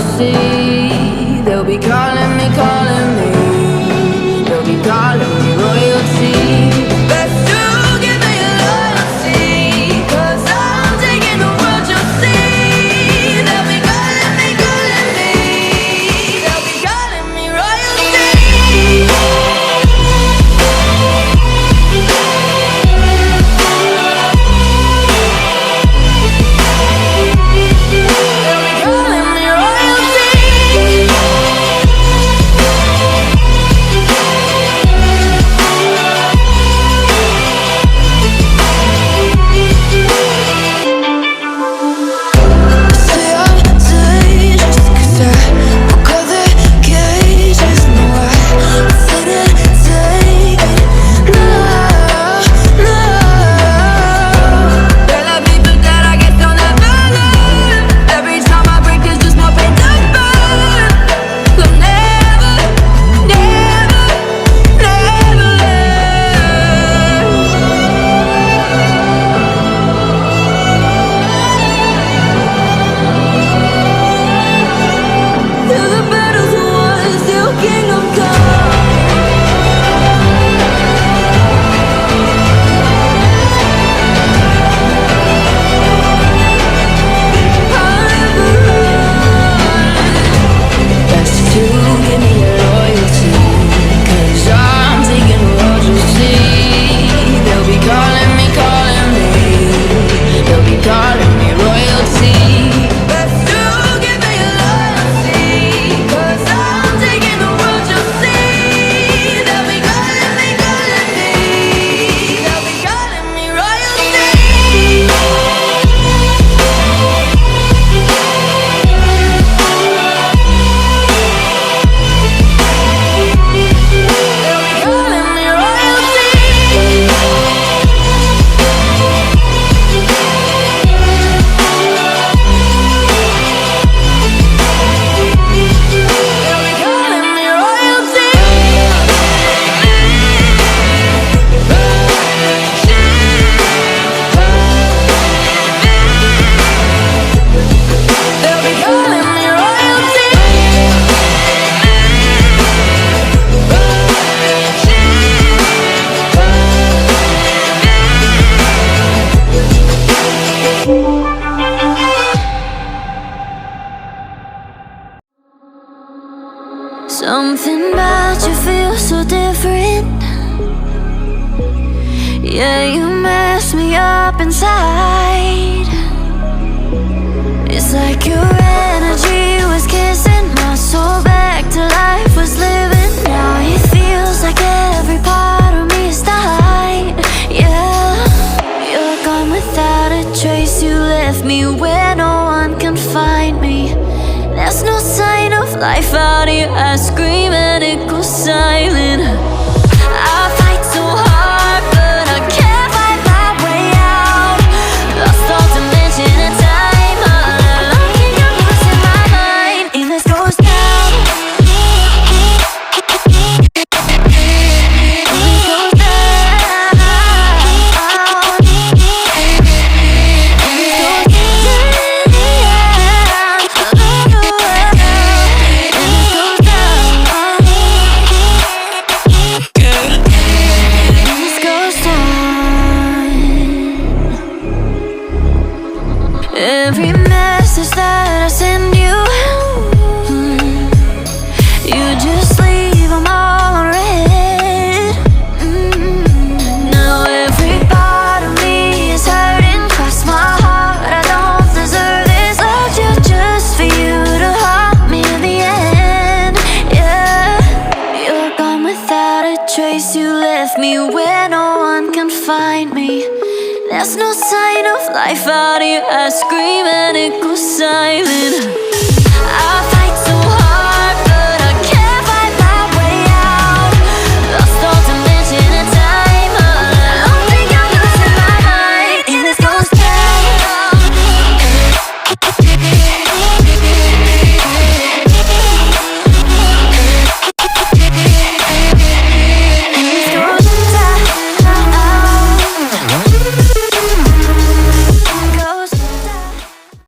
royalty. They'll be calling me, calling me. They'll be calling me royalty. Best to give me your loyalty, 'cause I'm taking the world, you'll see. They'll be calling me, calling me. They'll be calling me royalty. Something about you feels so different. Yeah, you mess me up inside. It's like your energy was kissing my soul back to life, was living. Now it feels like every part of me is died. Yeah, you're gone without a trace. You left me where no one can find me. There's no sign of life out here. I scream and it goes silent. I fight so hard, but I can't find my way out. Lost all dimension and time. I'm losing my mind, and this goes down. Every message that I send you, you just leave them all unread. Now every part of me is hurting. Cross my heart, I don't deserve this. Loved you just for you to haunt me in the end. Yeah, you're gone without a trace. You left me where no one can find me. There's no sign of life out here. I scream and it goes silent. I fight so hard, but I can't find my way out. Lost all dimension and time. I don't think I'm losing my mind, and this goes down. And this goes down.